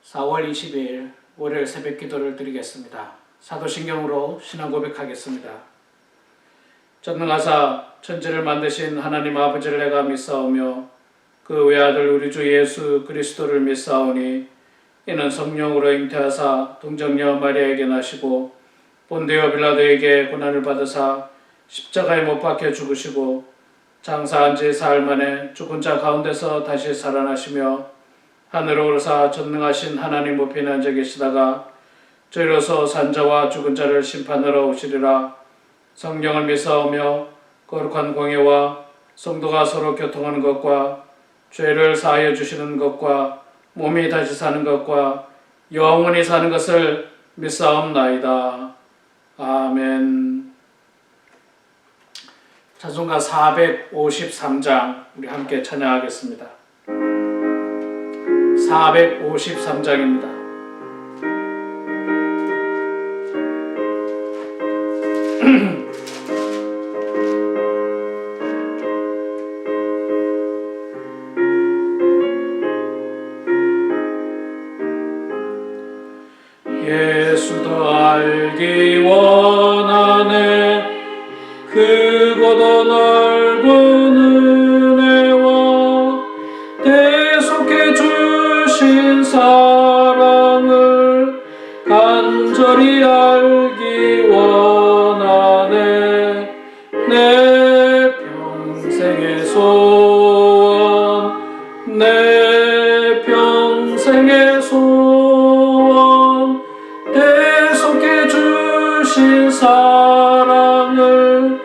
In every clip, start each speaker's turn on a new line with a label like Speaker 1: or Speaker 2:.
Speaker 1: 4월 20일 월요일 새벽 기도를 드리겠습니다. 사도신경으로 신앙 고백하겠습니다. 전능하사 천지를 만드신 하나님 아버지를 내가 믿사오며 그 외아들 우리 주 예수 그리스도를 믿사오니 이는 성령으로 잉태하사 동정녀 마리아에게 나시고 본디오 빌라도에게 고난을 받으사 십자가에 못 박혀 죽으시고 장사한 지 사흘 만에 죽은 자 가운데서 다시 살아나시며 하늘로 오르사 전능하신 하나님 우편에 앉아 계시다가 저희로서 산자와 죽은 자를 심판하러 오시리라. 성령을 믿사오며 거룩한 공예와 성도가 서로 교통하는 것과 죄를 사하여 주시는 것과 몸이 다시 사는 것과 영원히 사는 것을 믿사옵나이다. 아멘. 찬송가 453장 우리 함께 찬양하겠습니다. 453장입니다. 예수도 알기 원하네 크고도 넓은 은혜와 대속해 주신 사랑을 간절히 알기 원하네 내 평생의 소원 내 평생의 소원 대속해 주신 사랑을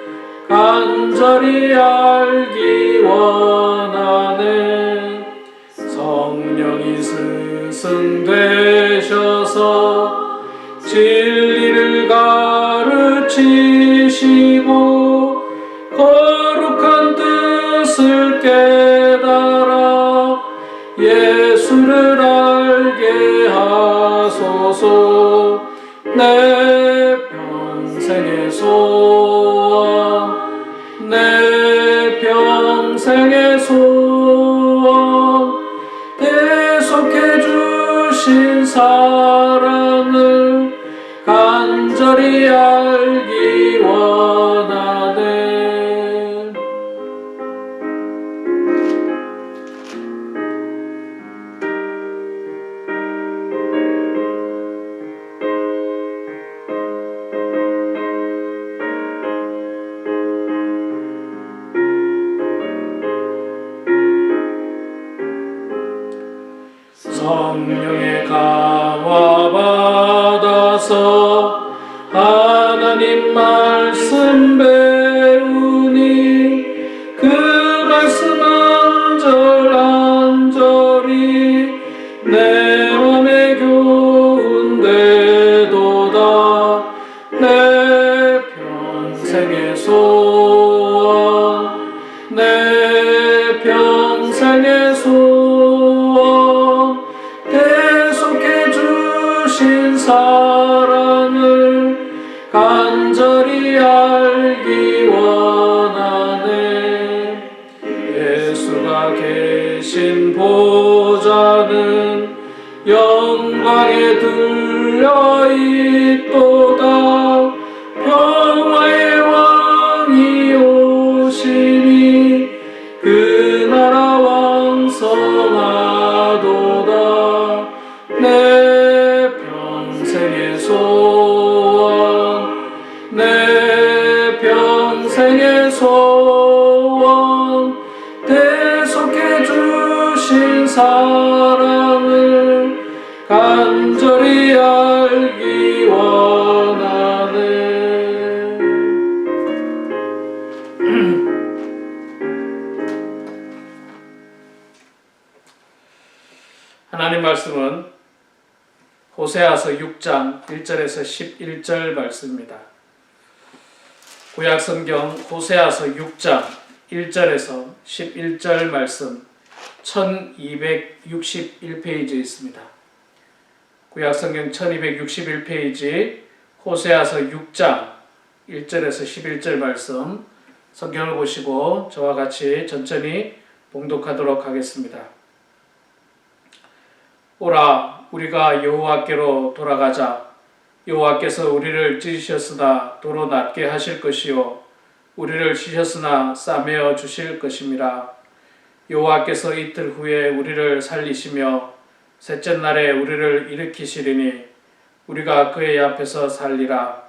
Speaker 1: 간절히 알기 원하네 성령이 스승되셔서 진리를 가르치시고 거룩한 뜻을 깨달아 예수를 알게 하소서 내 평생의 소원 내 평생의 소원 대속해 주신 사랑을 간절히 알기 원하네. 성령의 강화 받아서 하나님 말씀 배우니 그 말씀 안절안절이 내 맘에 교훈되도다 내 평생의 소원 내 평생의 소원 대속해 주신 사랑을 간절히 알기 원하네 예수가 계신 보좌는 영광에 들려있도다 평화의 왕이 오시니 그 나라 왕성하도다 내 평생의 소원 내 평생의 소원 대속해 주신 사랑을 간절히 알기 원하네. 하나님 말씀은 호세아서 6장 1절에서 11절 말씀입니다. 구약성경 호세아서 6장 1절에서 11절 말씀 1261페이지에 있습니다. 구약성경 1261페이지 호세아서 6장 1절에서 11절 말씀 성경을 보시고 저와 같이 천천히 봉독하도록 하겠습니다. 오라 우리가 여호와께로 돌아가자. 여호와께서 우리를 찢으셨으나 도로 낫게 하실 것이요 우리를 치셨으나 싸매어 주실 것임이라. 여호와께서 이틀 후에 우리를 살리시며 셋째 날에 우리를 일으키시리니 우리가 그의 앞에서 살리라.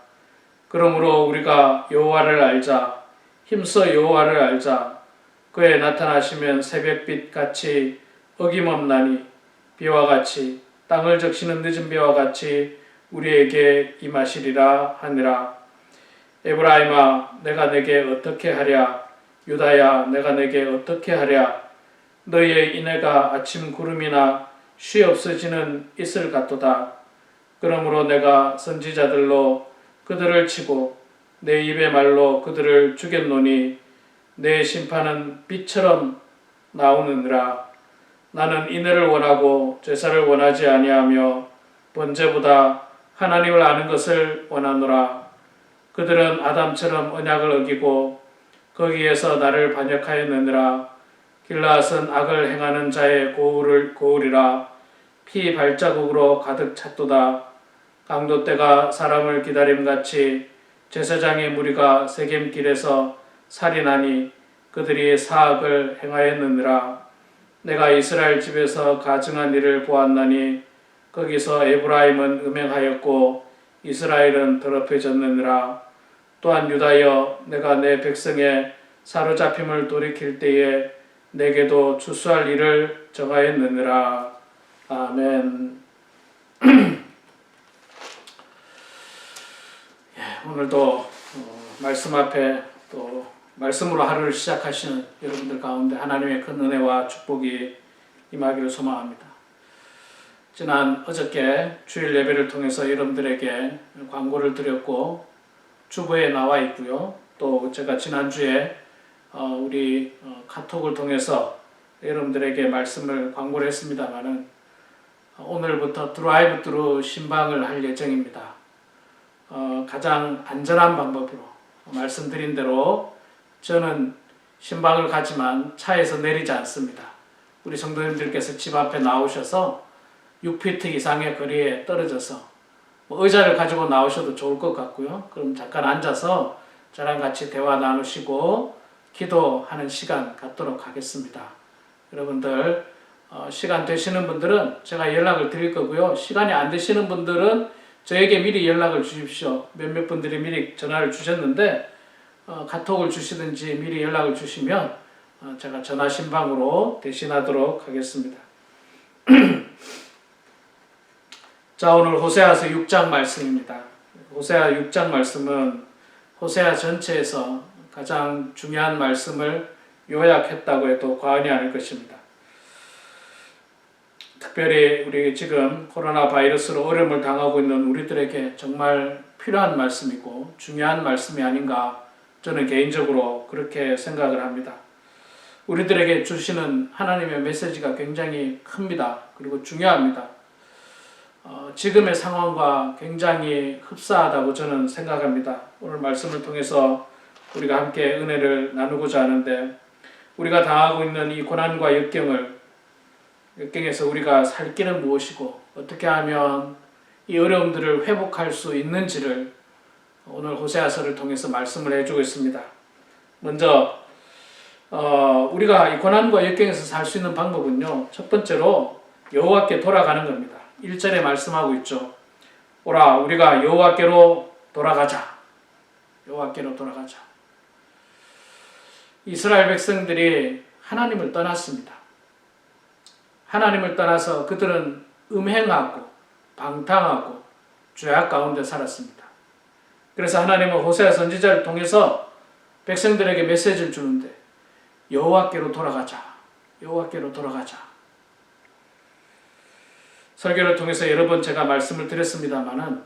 Speaker 1: 그러므로 우리가 여호와를 알자. 힘써 여호와를 알자. 그의 나타나시면 새벽빛 같이 어김없나니 비와 같이 땅을 적시는 늦은 비와 같이 우리에게 임하시리라 하니라. 에브라임아 내가 내게 어떻게 하랴. 유다야 내가 내게 어떻게 하랴. 너희의 인애가 아침 구름이나 쉬 없어지는 이슬 같도다. 그러므로 내가 선지자들로 그들을 치고 내 입의 말로 그들을 죽였노니 내 심판은 빛처럼 나오느니라. 나는 인애를 원하고 제사를 원하지 아니하며 번제보다 하나님을 아는 것을 원하노라. 그들은 아담처럼 언약을 어기고 거기에서 나를 반역하였느니라. 길라앗은 악을 행하는 자의 고울이라. 피 발자국으로 가득 찼도다. 강도 때가 사람을 기다림같이 제사장의 무리가 세겜길에서 살인하니 그들이 사악을 행하였느니라. 내가 이스라엘 집에서 가증한 일을 보았나니 거기서 에브라임은 음행하였고 이스라엘은 더럽혀졌느니라. 또한 유다여 내가 내 백성의 사로잡힘을 돌이킬 때에 내게도 추수할 일을 정하였느니라. 아멘. 오늘도 말씀 앞에 또 말씀으로 하루를 시작하시는 여러분들 가운데 하나님의 큰 은혜와 축복이 임하기를 소망합니다. 어저께 주일 예배를 통해서 여러분들에게 광고를 드렸고 주보에 나와 있고요. 또 제가 지난주에 우리 카톡을 통해서 여러분들에게 말씀을 광고를 했습니다마는 오늘부터 드라이브 트루 신방을 할 예정입니다. 가장 안전한 방법으로 말씀드린 대로 저는 신방을 가지만 차에서 내리지 않습니다. 우리 성도님들께서 집 앞에 나오셔서 6피트 이상의 거리에 떨어져서 의자를 가지고 나오셔도 좋을 것 같고요. 그럼 잠깐 앉아서 저랑 같이 대화 나누시고 기도하는 시간 갖도록 하겠습니다. 여러분들 시간 되시는 분들은 제가 연락을 드릴 거고요. 시간이 안 되시는 분들은 저에게 미리 연락을 주십시오. 몇몇 분들이 미리 전화를 주셨는데 카톡을 주시든지 미리 연락을 주시면 제가 전화 신방으로 대신하도록 하겠습니다. 자, 오늘 호세아서 6장 말씀입니다. 호세아 6장 말씀은 호세아 전체에서 가장 중요한 말씀을 요약했다고 해도 과언이 아닐 것입니다. 특별히 우리 지금 코로나 바이러스로 어려움을 당하고 있는 우리들에게 정말 필요한 말씀이고 중요한 말씀이 아닌가 저는 개인적으로 그렇게 생각을 합니다. 우리들에게 주시는 하나님의 메시지가 굉장히 큽니다. 그리고 중요합니다. 지금의 상황과 굉장히 흡사하다고 저는 생각합니다. 오늘 말씀을 통해서 우리가 함께 은혜를 나누고자 하는데 우리가 당하고 있는 이 고난과 역경에서 우리가 살 길은 무엇이고 어떻게 하면 이 어려움들을 회복할 수 있는지를 오늘 호세아서를 통해서 말씀을 해주고 있습니다. 먼저 우리가 이 고난과 역경에서 살 수 있는 방법은요. 첫 번째로 여호와께 돌아가는 겁니다. 1절에 말씀하고 있죠. 오라 우리가 여호와께로 돌아가자. 여호와께로 돌아가자. 이스라엘 백성들이 하나님을 떠났습니다. 하나님을 떠나서 그들은 음행하고 방탕하고 죄악 가운데 살았습니다. 그래서 하나님은 호세아 선지자를 통해서 백성들에게 메시지를 주는데 여호와께로 돌아가자. 여호와께로 돌아가자. 설교를 통해서 여러 번 제가 말씀을 드렸습니다마는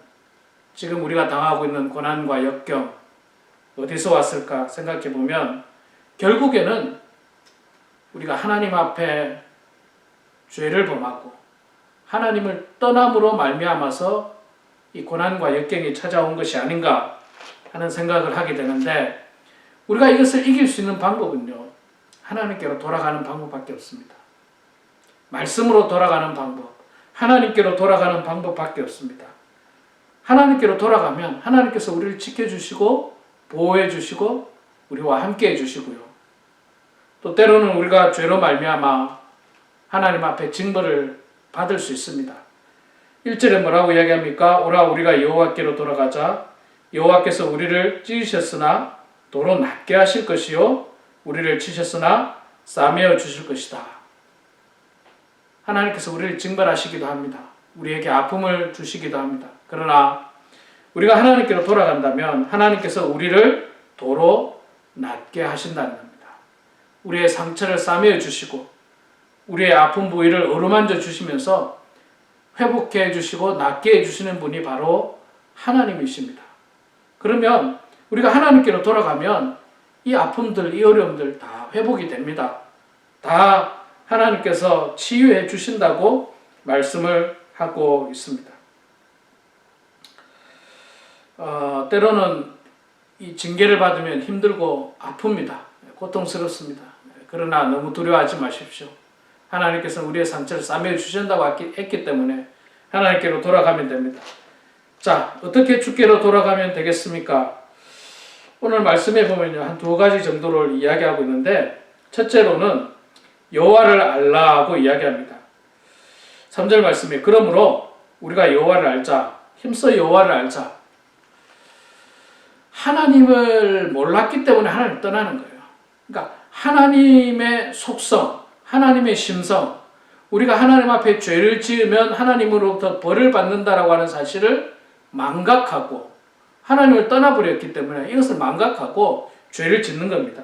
Speaker 1: 지금 우리가 당하고 있는 고난과 역경 어디서 왔을까 생각해 보면 결국에는 우리가 하나님 앞에 죄를 범하고 하나님을 떠남으로 말미암아서 이 고난과 역경이 찾아온 것이 아닌가 하는 생각을 하게 되는데 우리가 이것을 이길 수 있는 방법은요. 하나님께로 돌아가는 방법밖에 없습니다. 말씀으로 돌아가는 방법, 하나님께로 돌아가는 방법밖에 없습니다. 하나님께로 돌아가면 하나님께서 우리를 지켜주시고 보호해주시고 우리와 함께 해주시고요. 또 때로는 우리가 죄로 말미암아 하나님 앞에 징벌을 받을 수 있습니다. 1절에 뭐라고 이야기합니까? 오라 우리가 여호와께로 돌아가자. 여호와께서 우리를 찢으셨으나 도로 낫게 하실 것이요 우리를 치셨으나 싸매어 주실 것이다. 하나님께서 우리를 징벌하시기도 합니다. 우리에게 아픔을 주시기도 합니다. 그러나 우리가 하나님께로 돌아간다면 하나님께서 우리를 도로 낫게 하신다는 겁니다. 우리의 상처를 싸매어 주시고 우리의 아픈 부위를 어루만져 주시면서 회복해 주시고 낫게 해주시는 분이 바로 하나님이십니다. 그러면 우리가 하나님께로 돌아가면 이 아픔들, 이 어려움들 다 회복이 됩니다. 다 하나님께서 치유해 주신다고 말씀을 하고 있습니다. 때로는 이 징계를 받으면 힘들고 아픕니다. 고통스럽습니다. 그러나 너무 두려워하지 마십시오. 하나님께서는 우리의 상처를 싸매어 주신다고 했기 때문에 하나님께로 돌아가면 됩니다. 자, 어떻게 주께로 돌아가면 되겠습니까? 오늘 말씀에 보면요, 한 두 가지 정도를 이야기하고 있는데, 첫째로는 여호와를 알라고 이야기합니다. 3절 말씀에 그러므로 우리가 여호와를 알자, 힘써 여호와를 알자. 하나님을 몰랐기 때문에 하나님을 떠나는 거예요. 그러니까 하나님의 속성, 하나님의 심성, 우리가 하나님 앞에 죄를 지으면 하나님으로부터 벌을 받는다라고 하는 사실을 망각하고 하나님을 떠나버렸기 때문에 이것을 망각하고 죄를 짓는 겁니다.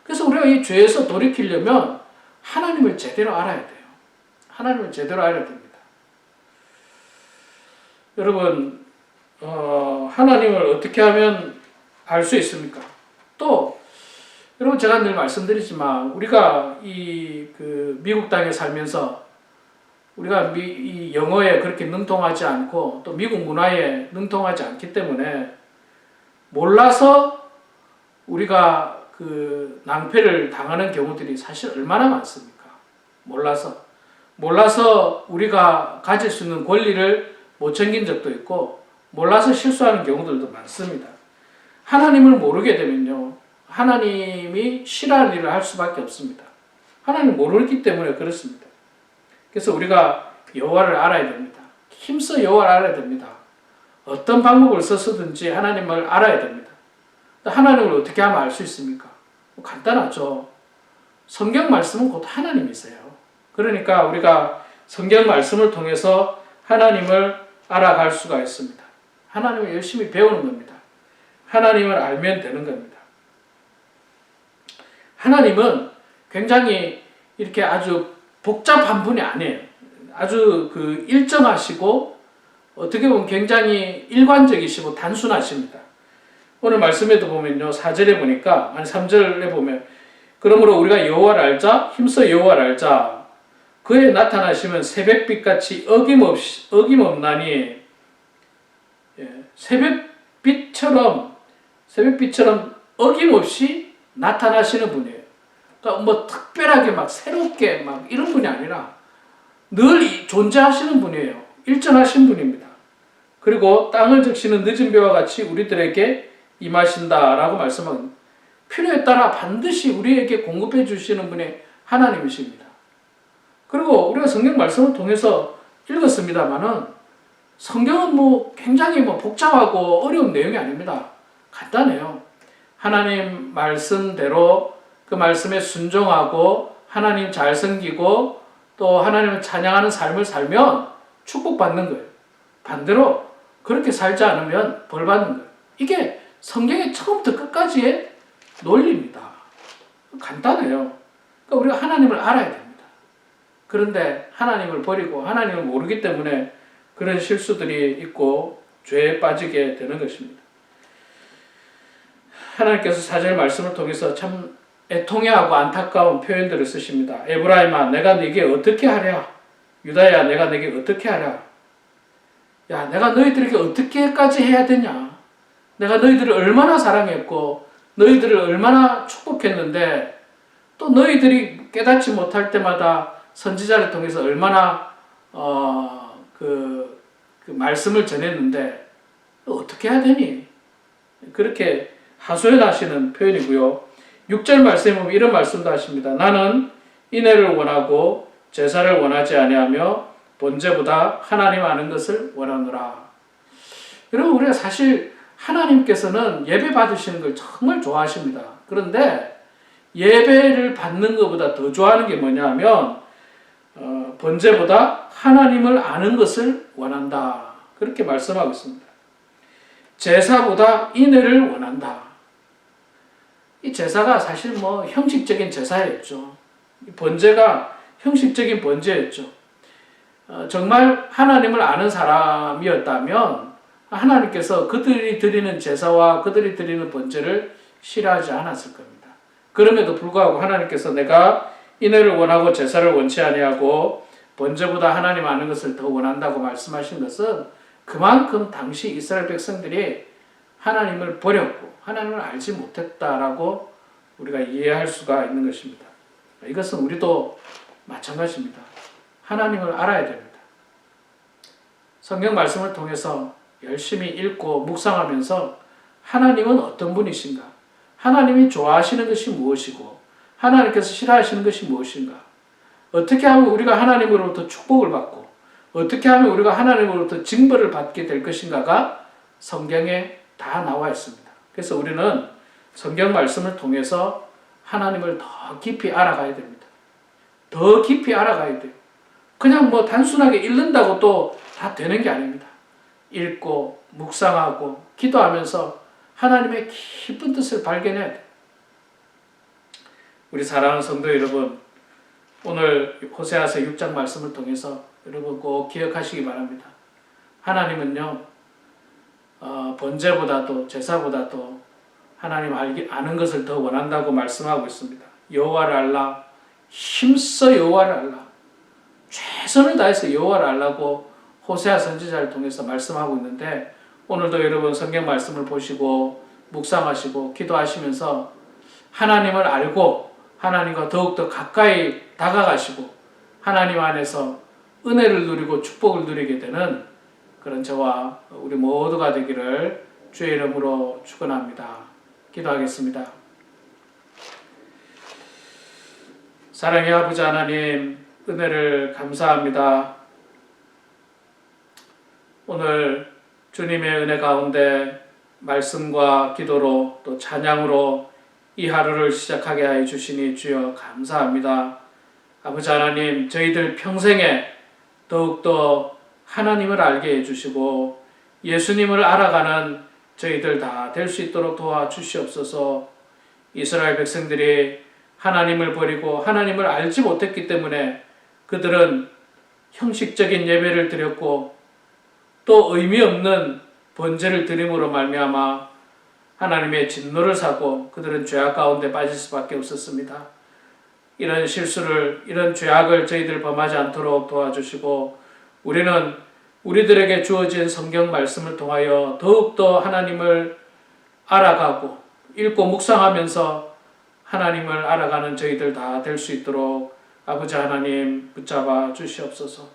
Speaker 1: 그래서 우리가 이 죄에서 돌이키려면 하나님을 제대로 알아야 돼요. 하나님을 제대로 알아야 됩니다. 여러분, 하나님을 어떻게 하면 알 수 있습니까? 또 여러분, 제가 늘 말씀드리지만 우리가 미국 땅에 살면서 우리가 이 영어에 그렇게 능통하지 않고 또 미국 문화에 능통하지 않기 때문에 몰라서 우리가 낭패를 당하는 경우들이 사실 얼마나 많습니까? 몰라서 우리가 가질 수 있는 권리를 못 챙긴 적도 있고 몰라서 실수하는 경우들도 많습니다. 하나님을 모르게 되면요, 하나님이 싫어하는 일을 할 수밖에 없습니다. 하나님을 모르기 때문에 그렇습니다. 그래서 우리가 여호와를 알아야 됩니다. 힘써 여호와를 알아야 됩니다. 어떤 방법을 써서든지 하나님을 알아야 됩니다. 하나님을 어떻게 하면 알 수 있습니까? 간단하죠. 성경 말씀은 곧 하나님이세요. 그러니까 우리가 성경 말씀을 통해서 하나님을 알아갈 수가 있습니다. 하나님을 열심히 배우는 겁니다. 하나님을 알면 되는 겁니다. 하나님은 굉장히 이렇게 아주 복잡한 분이 아니에요. 아주 일정하시고 어떻게 보면 굉장히 일관적이시고 단순하십니다. 오늘 말씀에도 보면요, 4절에 보니까, 3절에 보면, 그러므로 우리가 여호와를 알자, 힘써 여호와를 알자. 그에 나타나시면 새벽빛같이 어김없나니, 새벽빛처럼 어김없이 나타나시는 분이에요. 그러니까 뭐 특별하게 막 새롭게 막 이런 분이 아니라 늘 존재하시는 분이에요. 일정하신 분입니다. 그리고 땅을 적시는 늦은 비와 같이 우리들에게 임하신다라고 말씀합니다. 필요에 따라 반드시 우리에게 공급해 주시는 분이 하나님이십니다. 그리고 우리가 성경 말씀을 통해서 읽었습니다만은 성경은 굉장히 복잡하고 어려운 내용이 아닙니다. 간단해요. 하나님 말씀대로 그 말씀에 순종하고 하나님 잘 섬기고 또 하나님을 찬양하는 삶을 살면 축복받는 거예요. 반대로 그렇게 살지 않으면 벌 받는 거예요. 이게 성경의 처음부터 끝까지의 논리입니다. 간단해요. 그러니까 우리가 하나님을 알아야 됩니다. 그런데 하나님을 버리고 하나님을 모르기 때문에 그런 실수들이 있고 죄에 빠지게 되는 것입니다. 하나님께서 4절 말씀을 통해서 참 애통해하고 안타까운 표현들을 쓰십니다. 에브라임아 내가 네게 어떻게 하랴? 유다야 내가 네게 어떻게 하랴? 야, 내가 너희들에게 어떻게까지 해야 되냐? 내가 너희들을 얼마나 사랑했고 너희들을 얼마나 축복했는데 또 너희들이 깨닫지 못할 때마다 선지자를 통해서 얼마나 그 말씀을 전했는데 어떻게 해야 되니? 그렇게 하소연하시는 표현이고요. 6절 말씀에 보면 이런 말씀도 하십니다. 나는 인애를 원하고 제사를 원하지 아니하며 번제보다 하나님 아는 것을 원하노라. 여러분, 우리가 사실 하나님께서는 예배 받으시는 걸 정말 좋아하십니다. 그런데 예배를 받는 것보다 더 좋아하는 게 뭐냐면 번제보다 하나님을 아는 것을 원한다. 그렇게 말씀하고 있습니다. 제사보다 인애를 원한다. 이 제사가 사실 형식적인 제사였죠. 번제가 형식적인 번제였죠. 정말 하나님을 아는 사람이었다면 하나님께서 그들이 드리는 제사와 그들이 드리는 번제를 싫어하지 않았을 겁니다. 그럼에도 불구하고 하나님께서 내가 인애를 원하고 제사를 원치 아니하고 번제보다 하나님 아는 것을 더 원한다고 말씀하신 것은 그만큼 당시 이스라엘 백성들이 하나님을 버렸고 하나님을 알지 못했다라고 우리가 이해할 수가 있는 것입니다. 이것은 우리도 마찬가지입니다. 하나님을 알아야 됩니다. 성경 말씀을 통해서 열심히 읽고 묵상하면서 하나님은 어떤 분이신가? 하나님이 좋아하시는 것이 무엇이고 하나님께서 싫어하시는 것이 무엇인가? 어떻게 하면 우리가 하나님으로부터 축복을 받고 어떻게 하면 우리가 하나님으로부터 징벌을 받게 될 것인가가 성경에 다 나와 있습니다. 그래서 우리는 성경 말씀을 통해서 하나님을 더 깊이 알아가야 됩니다. 더 깊이 알아가야 돼요. 그냥 단순하게 읽는다고 또 다 되는 게 아닙니다. 읽고 묵상하고 기도하면서 하나님의 깊은 뜻을 발견해야 돼요. 우리 사랑하는 성도 여러분, 오늘 호세아서 6장 말씀을 통해서 여러분 꼭 기억하시기 바랍니다. 하나님은요, 번제보다도 제사보다도 하나님 아는 것을 더 원한다고 말씀하고 있습니다. 여호와를 알라, 힘써 여호와를 알라, 최선을 다해서 여호와를 알라고 호세아 선지자를 통해서 말씀하고 있는데, 오늘도 여러분 성경 말씀을 보시고 묵상하시고 기도하시면서 하나님을 알고 하나님과 더욱더 가까이 다가가시고 하나님 안에서 은혜를 누리고 축복을 누리게 되는 그런 저와 우리 모두가 되기를 주의 이름으로 축원합니다. 기도하겠습니다. 사랑의 아버지 하나님, 은혜를 감사합니다. 오늘 주님의 은혜 가운데 말씀과 기도로 또 찬양으로 이 하루를 시작하게 하여 주시니 주여 감사합니다. 아버지 하나님, 저희들 평생에 더욱더 하나님을 알게 해주시고 예수님을 알아가는 저희들 다 될 수 있도록 도와주시옵소서. 이스라엘 백성들이 하나님을 버리고 하나님을 알지 못했기 때문에 그들은 형식적인 예배를 드렸고 또 의미 없는 번제를 드림으로 말미암아 하나님의 진노를 사고 그들은 죄악 가운데 빠질 수밖에 없었습니다. 이런 실수를, 이런 죄악을 저희들 범하지 않도록 도와주시고 우리는 우리들에게 주어진 성경 말씀을 통하여 더욱더 하나님을 알아가고 읽고 묵상하면서 하나님을 알아가는 저희들 다 될 수 있도록 아버지 하나님 붙잡아 주시옵소서.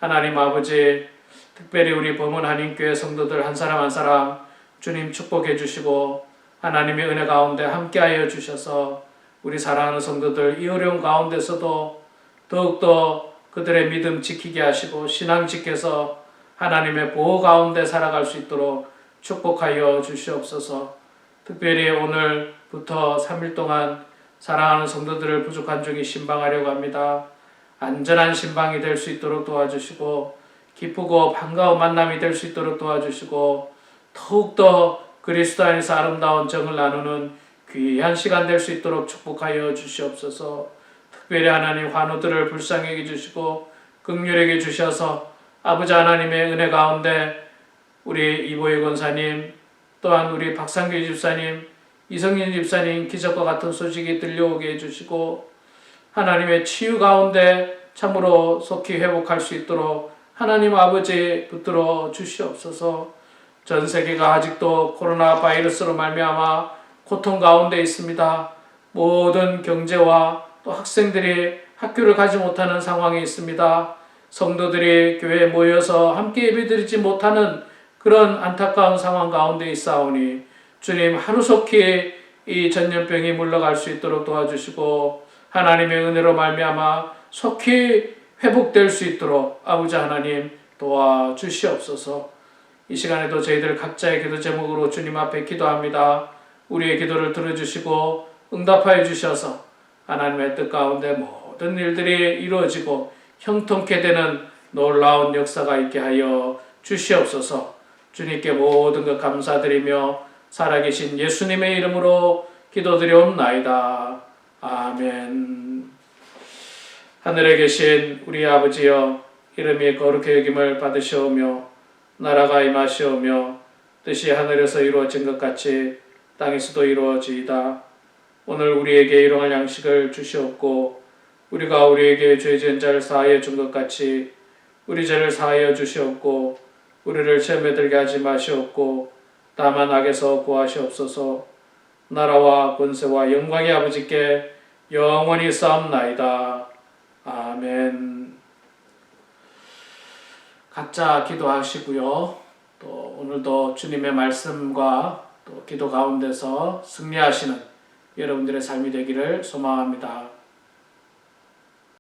Speaker 1: 하나님 아버지, 특별히 우리 범은 한인교회 성도들 한 사람 한 사람 주님 축복해 주시고 하나님의 은혜 가운데 함께하여 주셔서 우리 사랑하는 성도들 이 어려운 가운데서도 더욱더 그들의 믿음 지키게 하시고 신앙 지켜서 하나님의 보호 가운데 살아갈 수 있도록 축복하여 주시옵소서. 특별히 오늘부터 3일 동안 사랑하는 성도들을 부족한 중에 신방하려고 합니다. 안전한 신방이 될 수 있도록 도와주시고 기쁘고 반가운 만남이 될 수 있도록 도와주시고 더욱더 그리스도 안에서 아름다운 정을 나누는 귀한 시간 될 수 있도록 축복하여 주시옵소서. 특별히 하나님 환우들을 불쌍히 여겨주시고 긍휼히 주셔서 아버지 하나님의 은혜 가운데 우리 이보희 권사님 또한 우리 박상규 집사님, 이성진 집사님 기적과 같은 소식이 들려오게 해주시고 하나님의 치유 가운데 참으로 속히 회복할 수 있도록 하나님 아버지 붙들어 주시옵소서. 전 세계가 아직도 코로나 바이러스로 말미암아 고통 가운데 있습니다. 모든 경제와 또 학생들이 학교를 가지 못하는 상황에 있습니다. 성도들이 교회에 모여서 함께 예배드리지 못하는 그런 안타까운 상황 가운데 있사오니 주님 하루속히 이 전염병이 물러갈 수 있도록 도와주시고 하나님의 은혜로 말미암아 속히 회복될 수 있도록 아버지 하나님 도와주시옵소서. 이 시간에도 저희들 각자의 기도 제목으로 주님 앞에 기도합니다. 우리의 기도를 들어주시고 응답하여 주셔서 하나님의 뜻 가운데 모든 일들이 이루어지고 형통케 되는 놀라운 역사가 있게 하여 주시옵소서. 주님께 모든 것 감사드리며 살아계신 예수님의 이름으로 기도드리옵나이다. 아멘. 하늘에 계신 우리 아버지여, 이름이 거룩히 여김을 받으시오며 나라가 임하시오며 뜻이 하늘에서 이루어진 것 같이 땅에서도 이루어지이다. 오늘 우리에게 일용할 양식을 주시옵고 우리가 우리에게 죄 지은 자를 사하여 준 것 같이 우리 죄를 사하여 주시옵고 우리를 시험에 들게 하지 마시옵고 다만 악에서 구하시옵소서. 나라와 권세와 영광이 아버지께 영원히 쌓옵나이다. 아멘. 각자 기도하시고요. 또 오늘도 주님의 말씀과 또 기도 가운데서 승리하시는 여러분들의 삶이 되기를 소망합니다.